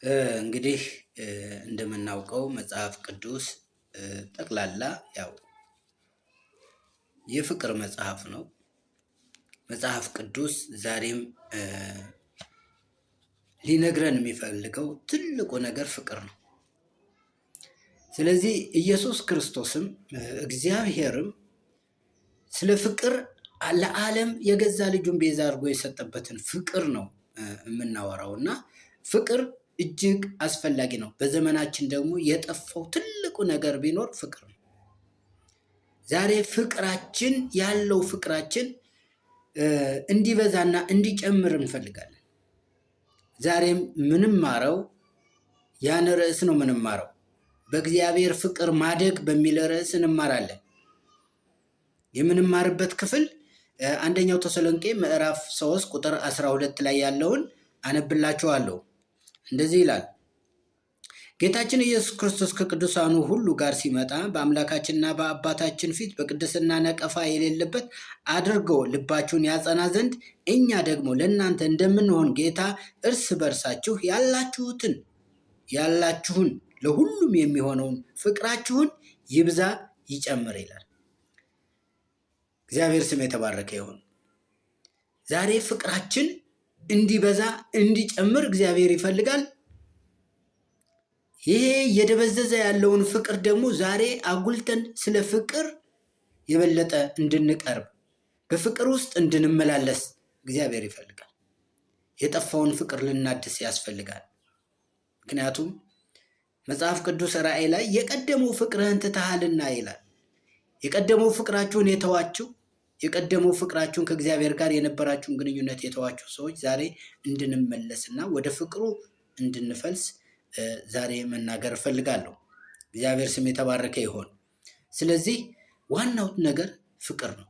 እንግዲህ እንደምናውቀው መጽሐፍ ቅዱስ ጠቅላላ ያው የፍቅር መጽሐፍ ነው። መጽሐፍ ቅዱስ ዛሬም ሊነግረን የሚፈልገው ትልቁ ነገር ፍቅር ነው። ስለዚህ ኢየሱስ ክርስቶስም እግዚአብሔርም ስለ ፍቅር ለዓለም የገዛ ልጁን ቤዛ አድርጎ የሰጠበትን ፍቅር ነው የምናወራው እና ፍቅር እጅግ አስፈላጊ ነው። በዘመናችን ደግሞ የጠፋው ትልቁ ነገር ቢኖር ፍቅር ነው። ዛሬ ፍቅራችን እንዲበዛና እንዲጨምር እንፈልጋለን። ዛሬም ምንማረው ያን ርዕስ ነው ምንማረው። በእግዚአብሔር ፍቅር ማደግ በሚል ርዕስ እንማራለን። የምንማርበት ክፍል አንደኛው ተሰሎንቄ ምዕራፍ 3 ቁጥር 12 ላይ ያለውን አነብላችኋለሁ። እንደዚህ ይላል፣ ጌታችን ኢየሱስ ክርስቶስ ከቅዱሳኑ ሁሉ ጋር ሲመጣ በአምላካችንና በአባታችን ፊት በቅድስና ነቀፋ የሌለበት አድርገው ልባችሁን ያጸና ዘንድ እኛ ደግሞ ለእናንተ እንደምንሆን ጌታ እርስ በርሳችሁ ያላችሁን ለሁሉም የሚሆነውን ፍቅራችሁን ይብዛ ይጨምር ይላል። እግዚአብሔር ስም የተባረከ ይሁን። ዛሬ ፍቅራችን እንዲበዛ እንዲጨምር እግዚአብሔር ይፈልጋል። ይሄ እየደበዘዘ ያለውን ፍቅር ደግሞ ዛሬ አጉልተን ስለ ፍቅር የበለጠ እንድንቀርብ በፍቅር ውስጥ እንድንመላለስ እግዚአብሔር ይፈልጋል። የጠፋውን ፍቅር ልናድስ ያስፈልጋል። ምክንያቱም መጽሐፍ ቅዱስ ራእይ ላይ የቀደመው ፍቅርህን ትተሃልና ይላል። የቀደመው ፍቅራችሁን የተዋችሁ የቀደመው ፍቅራችሁን ከእግዚአብሔር ጋር የነበራችሁን ግንኙነት የተዋችሁ ሰዎች ዛሬ እንድንመለስና ወደ ፍቅሩ እንድንፈልስ ዛሬ መናገር እፈልጋለሁ። እግዚአብሔር ስም የተባረከ ይሆን። ስለዚህ ዋናው ነገር ፍቅር ነው።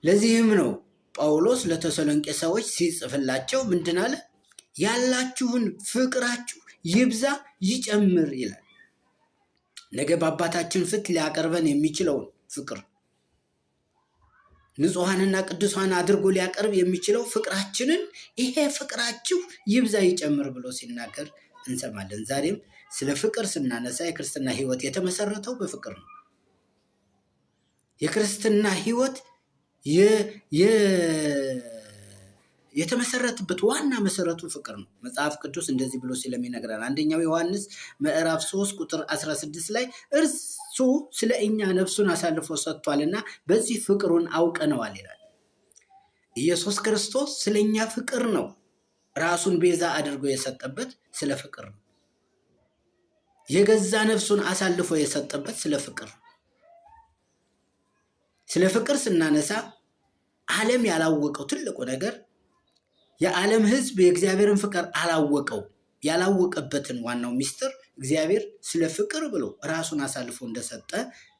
ለዚህም ነው ጳውሎስ ለተሰሎንቄ ሰዎች ሲጽፍላቸው ምንድን አለ? ያላችሁን ፍቅራችሁ ይብዛ ይጨምር ይላል። ነገ በአባታችን ፊት ሊያቀርበን የሚችለውን ፍቅር ንጹሐንና ቅዱሳን አድርጎ ሊያቀርብ የሚችለው ፍቅራችንን ይሄ ፍቅራችሁ ይብዛ ይጨምር ብሎ ሲናገር እንሰማለን። ዛሬም ስለ ፍቅር ስናነሳ የክርስትና ሕይወት የተመሰረተው በፍቅር ነው። የክርስትና ሕይወት የተመሰረተበት ዋና መሰረቱ ፍቅር ነው። መጽሐፍ ቅዱስ እንደዚህ ብሎ ስለሚነግረን አንደኛው ዮሐንስ ምዕራፍ 3 ቁጥር 16 ላይ እርሱ ስለ እኛ ነፍሱን አሳልፎ ሰጥቷልና በዚህ ፍቅሩን አውቀነዋል ይላል። ኢየሱስ ክርስቶስ ስለ እኛ ፍቅር ነው ራሱን ቤዛ አድርጎ የሰጠበት ስለ ፍቅር ነው። የገዛ ነፍሱን አሳልፎ የሰጠበት ስለ ፍቅር ነው። ስለ ፍቅር ስናነሳ ዓለም ያላወቀው ትልቁ ነገር የዓለም ሕዝብ የእግዚአብሔርን ፍቅር ያላወቀበትን ዋናው ሚስጥር እግዚአብሔር ስለ ፍቅር ብሎ ራሱን አሳልፎ እንደሰጠ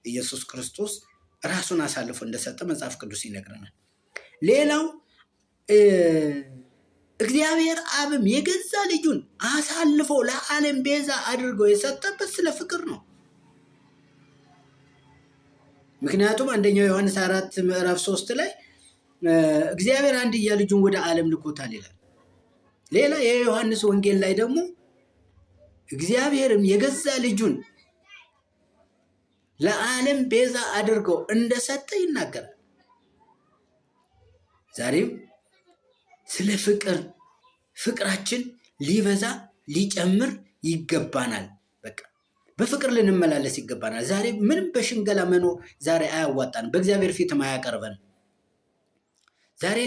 ኢየሱስ ክርስቶስ ራሱን አሳልፎ እንደሰጠ መጽሐፍ ቅዱስ ይነግረናል። ሌላው እግዚአብሔር አብም የገዛ ልጁን አሳልፎ ለዓለም ቤዛ አድርጎ የሰጠበት ስለ ፍቅር ነው። ምክንያቱም አንደኛው ዮሐንስ 4 ምዕራፍ 3 ላይ እግዚአብሔር አንድያ ልጁን ወደ ዓለም ልኮታል ይላል። ሌላ የዮሐንስ ወንጌል ላይ ደግሞ እግዚአብሔርም የገዛ ልጁን ለዓለም ቤዛ አድርገው እንደሰጠ ይናገራል። ዛሬም ስለ ፍቅራችን ሊበዛ ሊጨምር ይገባናል። በቃ በፍቅር ልንመላለስ ይገባናል። ዛሬ ምንም በሽንገላ መኖር ዛሬ አያዋጣን፣ በእግዚአብሔር ፊትም አያቀርበን። ዛሬ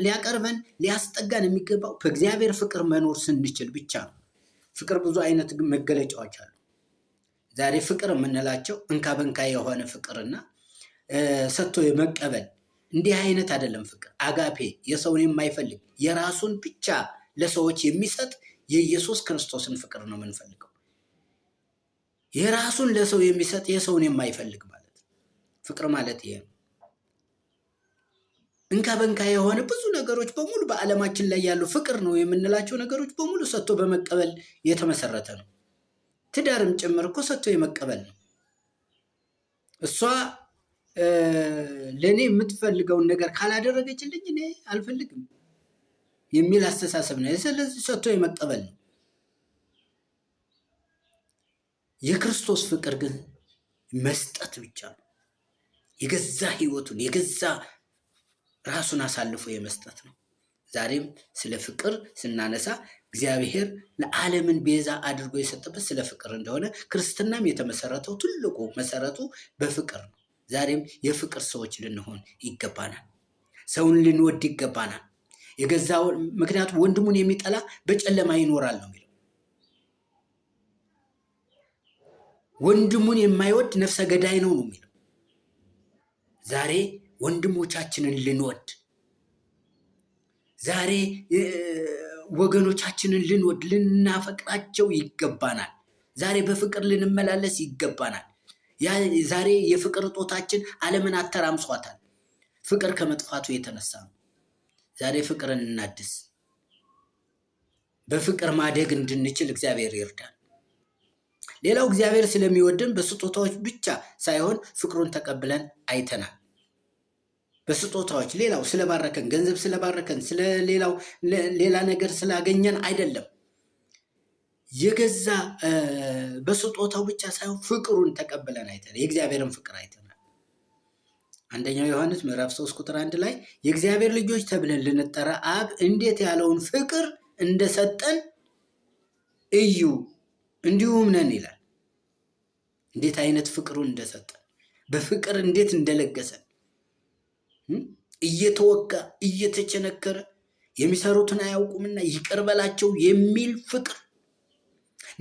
ሊያቀርበን ሊያስጠጋን የሚገባው በእግዚአብሔር ፍቅር መኖር ስንችል ብቻ ነው። ፍቅር ብዙ አይነት መገለጫዎች አሉ። ዛሬ ፍቅር የምንላቸው እንካ በንካ የሆነ ፍቅርና ሰጥቶ የመቀበል እንዲህ አይነት አይደለም። ፍቅር አጋፔ የሰውን የማይፈልግ የራሱን ብቻ ለሰዎች የሚሰጥ የኢየሱስ ክርስቶስን ፍቅር ነው የምንፈልገው። የራሱን ለሰው የሚሰጥ የሰውን የማይፈልግ ማለት ፍቅር ማለት ይሄ ነው። እንካ በንካ የሆነ ብዙ ነገሮች በሙሉ በዓለማችን ላይ ያሉ ፍቅር ነው የምንላቸው ነገሮች በሙሉ ሰጥቶ በመቀበል የተመሰረተ ነው። ትዳርም ጭምር እኮ ሰጥቶ የመቀበል ነው። እሷ ለእኔ የምትፈልገውን ነገር ካላደረገችልኝ እኔ አልፈልግም። የሚል አስተሳሰብ ነው። ስለዚህ ሰጥቶ የመቀበል ነው። የክርስቶስ ፍቅር ግን መስጠት ብቻ ነው። የገዛ ህይወቱን የገዛ ራሱን አሳልፎ የመስጠት ነው። ዛሬም ስለ ፍቅር ስናነሳ እግዚአብሔር ለዓለምን ቤዛ አድርጎ የሰጠበት ስለ ፍቅር እንደሆነ ክርስትናም የተመሰረተው ትልቁ መሰረቱ በፍቅር ነው። ዛሬም የፍቅር ሰዎች ልንሆን ይገባናል። ሰውን ልንወድ ይገባናል። ምክንያቱም ወንድሙን የሚጠላ በጨለማ ይኖራል ነው የሚለው። ወንድሙን የማይወድ ነፍሰ ገዳይ ነው ነው የሚለው። ዛሬ ወንድሞቻችንን ልንወድ፣ ዛሬ ወገኖቻችንን ልንወድ ልናፈቅራቸው ይገባናል። ዛሬ በፍቅር ልንመላለስ ይገባናል። ዛሬ የፍቅር እጦታችን ዓለምን አተራምሷታል። ፍቅር ከመጥፋቱ የተነሳ ነው። ዛሬ ፍቅርን እናድስ። በፍቅር ማደግ እንድንችል እግዚአብሔር ይርዳል። ሌላው እግዚአብሔር ስለሚወድን በስጦታዎች ብቻ ሳይሆን ፍቅሩን ተቀብለን አይተናል። በስጦታዎች ሌላው ስለባረከን፣ ገንዘብ ስለባረከን፣ ስለሌላው ሌላ ነገር ስላገኘን አይደለም። የገዛ በስጦታው ብቻ ሳይሆን ፍቅሩን ተቀብለን አይተናል። የእግዚአብሔርን ፍቅር አይተናል። አንደኛው ዮሐንስ ምዕራፍ 3 ቁጥር 1 ላይ የእግዚአብሔር ልጆች ተብለን ልንጠራ አብ እንዴት ያለውን ፍቅር እንደሰጠን እዩ እንዲሁም ነን ይላል። እንዴት አይነት ፍቅሩን እንደሰጠን፣ በፍቅር እንዴት እንደለገሰን፣ እየተወጋ እየተቸነከረ የሚሰሩትን አያውቁምና ይቅር በላቸው የሚል ፍቅር፣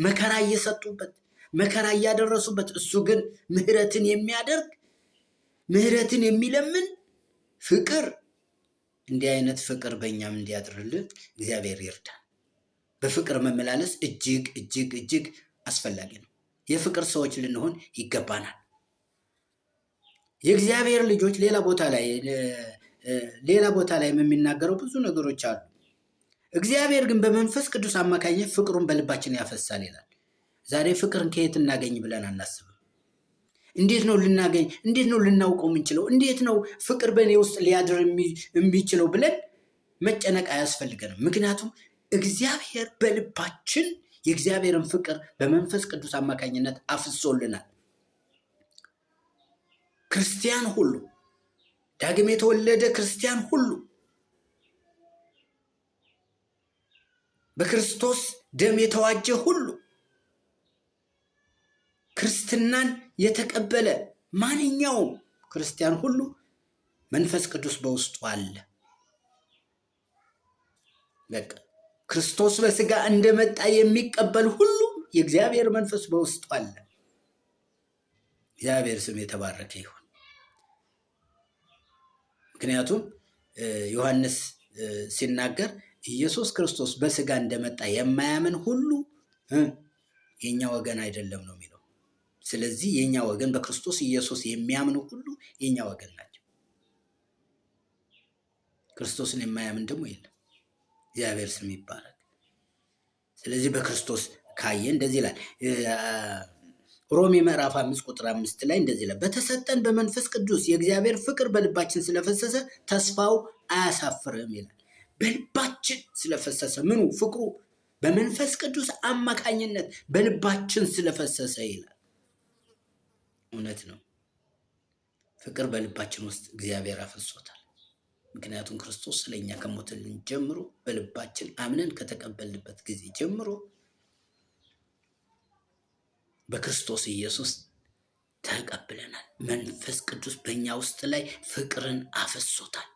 መከራ እየሰጡበት መከራ እያደረሱበት፣ እሱ ግን ምሕረትን የሚያደርግ ምሕረትን የሚለምን ፍቅር። እንዲህ አይነት ፍቅር በእኛም እንዲያድርልን እግዚአብሔር ይርዳል። በፍቅር መመላለስ እጅግ እጅግ እጅግ አስፈላጊ ነው። የፍቅር ሰዎች ልንሆን ይገባናል። የእግዚአብሔር ልጆች ሌላ ቦታ ላይ የሚናገረው ብዙ ነገሮች አሉ። እግዚአብሔር ግን በመንፈስ ቅዱስ አማካኝነት ፍቅሩን በልባችን ያፈሳል ይላል። ዛሬ ፍቅርን ከየት እናገኝ ብለን አናስብም። እንዴት ነው ልናገኝ፣ እንዴት ነው ልናውቀው የምንችለው፣ እንዴት ነው ፍቅር በእኔ ውስጥ ሊያድር የሚችለው ብለን መጨነቅ አያስፈልገንም። ምክንያቱም እግዚአብሔር በልባችን የእግዚአብሔርን ፍቅር በመንፈስ ቅዱስ አማካኝነት አፍሶልናል። ክርስቲያን ሁሉ፣ ዳግም የተወለደ ክርስቲያን ሁሉ፣ በክርስቶስ ደም የተዋጀ ሁሉ፣ ክርስትናን የተቀበለ ማንኛውም ክርስቲያን ሁሉ መንፈስ ቅዱስ በውስጡ አለ። በቃ ክርስቶስ በስጋ እንደመጣ የሚቀበል ሁሉ የእግዚአብሔር መንፈስ በውስጡ አለ። እግዚአብሔር ስም የተባረከ ይሁን። ምክንያቱም ዮሐንስ ሲናገር ኢየሱስ ክርስቶስ በስጋ እንደመጣ የማያምን ሁሉ የኛ ወገን አይደለም ነው የሚለው። ስለዚህ የኛ ወገን በክርስቶስ ኢየሱስ የሚያምኑ ሁሉ የኛ ወገን ናቸው። ክርስቶስን የማያምን ደግሞ የለም። እግዚአብሔር ስም ይባረክ። ስለዚህ በክርስቶስ ካየ እንደዚህ ይላል። ሮሜ ምዕራፍ 5 ቁጥር 5 ላይ እንደዚህ ይላል፣ በተሰጠን በመንፈስ ቅዱስ የእግዚአብሔር ፍቅር በልባችን ስለፈሰሰ ተስፋው አያሳፍርም ይላል። በልባችን ስለፈሰሰ ምኑ? ፍቅሩ በመንፈስ ቅዱስ አማካኝነት በልባችን ስለፈሰሰ ይላል። እውነት ነው። ፍቅር በልባችን ውስጥ እግዚአብሔር አፈሶታል። ምክንያቱም ክርስቶስ ስለኛ ከሞተልን ጀምሮ በልባችን አምነን ከተቀበልንበት ጊዜ ጀምሮ በክርስቶስ ኢየሱስ ተቀብለናል። መንፈስ ቅዱስ በእኛ ውስጥ ላይ ፍቅርን አፈሶታል።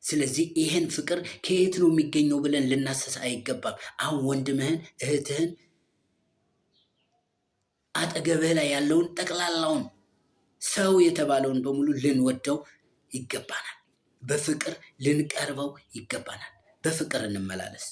ስለዚህ ይህን ፍቅር ከየት ነው የሚገኘው ብለን ልናሰስ አይገባም። አሁን ወንድምህን እህትህን አጠገብህ ላይ ያለውን ጠቅላላውን ሰው የተባለውን በሙሉ ልንወደው ይገባናል። በፍቅር ልንቀርበው ይገባናል። በፍቅር እንመላለስ።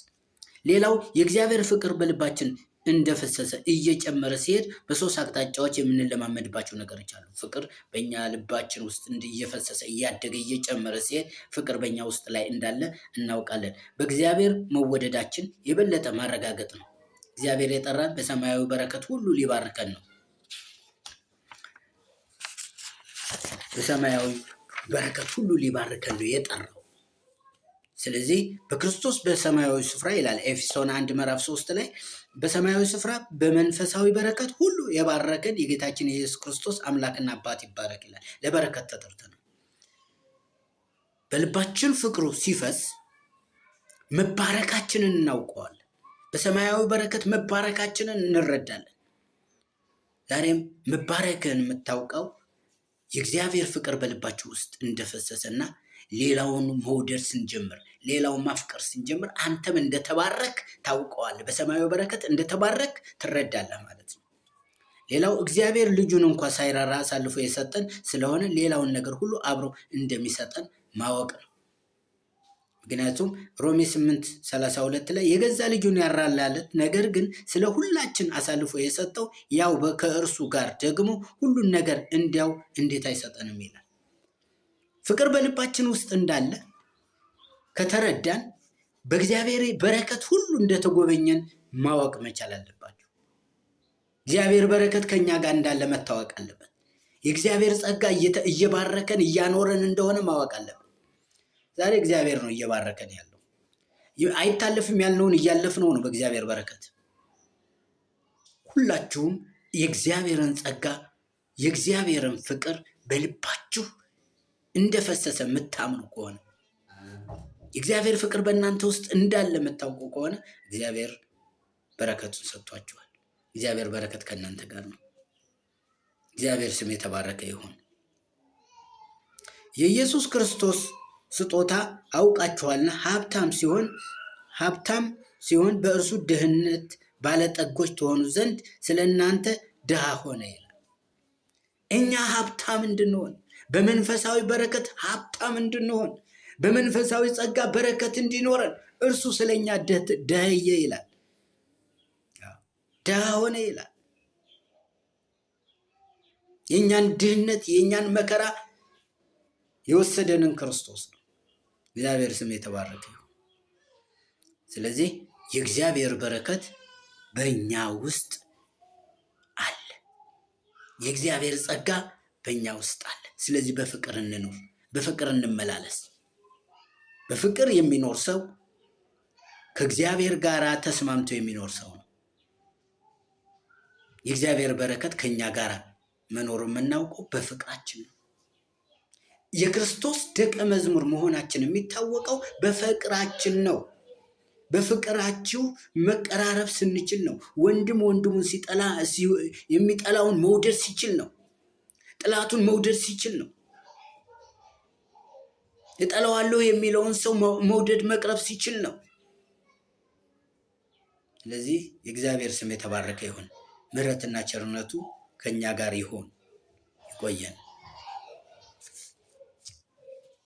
ሌላው የእግዚአብሔር ፍቅር በልባችን እንደፈሰሰ እየጨመረ ሲሄድ በሶስት አቅጣጫዎች የምንለማመድባቸው ነገሮች አሉ። ፍቅር በእኛ ልባችን ውስጥ እየፈሰሰ እያደገ እየጨመረ ሲሄድ ፍቅር በእኛ ውስጥ ላይ እንዳለ እናውቃለን። በእግዚአብሔር መወደዳችን የበለጠ ማረጋገጥ ነው። እግዚአብሔር የጠራን በሰማያዊ በረከት ሁሉ ሊባርከን ነው። በሰማያዊ በረከት ሁሉ ሊባርከን ነው የጠራው። ስለዚህ በክርስቶስ በሰማያዊ ስፍራ ይላል ኤፌሶን 1:3 ላይ በሰማያዊ ስፍራ በመንፈሳዊ በረከት ሁሉ የባረከን የጌታችን የኢየሱስ ክርስቶስ አምላክና አባት ይባረክ ይላል። ለበረከት ተጠርተናል። በልባችን ፍቅሩ ሲፈስ መባረካችንን እናውቀዋለን። በሰማያዊ በረከት መባረካችንን እንረዳለን። ዛሬም መባረክን የምታውቀው የእግዚአብሔር ፍቅር በልባችሁ ውስጥ እንደፈሰሰና ሌላውን መውደድ ስንጀምር፣ ሌላውን ማፍቀር ስንጀምር አንተም እንደተባረክ ታውቀዋለህ። በሰማያዊ በረከት እንደተባረክ ትረዳለህ ማለት ነው። ሌላው እግዚአብሔር ልጁን እንኳን ሳይራራ አሳልፎ የሰጠን ስለሆነ ሌላውን ነገር ሁሉ አብሮ እንደሚሰጠን ማወቅ ነው። ምክንያቱም ሮሜ 8:32 ላይ የገዛ ልጁን ያራራለት ነገር ግን ስለ ሁላችን አሳልፎ የሰጠው ያው ከእርሱ ጋር ደግሞ ሁሉን ነገር እንዲያው እንዴት አይሰጠንም ይላል። ፍቅር በልባችን ውስጥ እንዳለ ከተረዳን በእግዚአብሔር በረከት ሁሉ እንደተጎበኘን ማወቅ መቻል አለባችሁ። እግዚአብሔር በረከት ከኛ ጋር እንዳለ መታወቅ አለበት። የእግዚአብሔር ጸጋ እየባረከን እያኖረን እንደሆነ ማወቅ አለበት። ዛሬ እግዚአብሔር ነው እየባረከን ያለው። አይታለፍም ያልነውን እያለፍነው ነው በእግዚአብሔር በረከት። ሁላችሁም የእግዚአብሔርን ጸጋ የእግዚአብሔርን ፍቅር በልባችሁ እንደፈሰሰ የምታምኑ ከሆነ የእግዚአብሔር ፍቅር በእናንተ ውስጥ እንዳለ የምታውቁ ከሆነ እግዚአብሔር በረከቱን ሰጥቷችኋል። እግዚአብሔር በረከት ከእናንተ ጋር ነው። እግዚአብሔር ስም የተባረከ ይሁን። የኢየሱስ ክርስቶስ ስጦታ አውቃችኋልና ሀብታም ሲሆን በእርሱ ድህነት ባለጠጎች ትሆኑ ዘንድ ስለ እናንተ ድሃ ሆነ ይላል። እኛ ሀብታም እንድንሆን በመንፈሳዊ በረከት ሀብታም እንድንሆን በመንፈሳዊ ጸጋ በረከት እንዲኖረን እርሱ ስለኛ ደህየ ይላል። ድሃ ሆነ ይላል። የእኛን ድህነት የእኛን መከራ የወሰደንን ክርስቶስ ነው። እግዚአብሔር ስም የተባረከ ይሁን። ስለዚህ የእግዚአብሔር በረከት በእኛ ውስጥ አለ። የእግዚአብሔር ጸጋ በእኛ ውስጥ አለ። ስለዚህ በፍቅር እንኑር፣ በፍቅር እንመላለስ። በፍቅር የሚኖር ሰው ከእግዚአብሔር ጋር ተስማምቶ የሚኖር ሰው ነው። የእግዚአብሔር በረከት ከእኛ ጋር መኖር የምናውቀው በፍቅራችን ነው። የክርስቶስ ደቀ መዝሙር መሆናችን የሚታወቀው በፍቅራችን ነው። በፍቅራችሁ መቀራረብ ስንችል ነው። ወንድም ወንድሙን ሲጠላ የሚጠላውን መውደድ ሲችል ነው። ጥላቱን መውደድ ሲችል ነው። እጠላዋለሁ የሚለውን ሰው መውደድ መቅረብ ሲችል ነው። ስለዚህ የእግዚአብሔር ስም የተባረከ ይሁን። ምሕረትና ቸርነቱ ከኛ ጋር ይሁን። ይቆየን።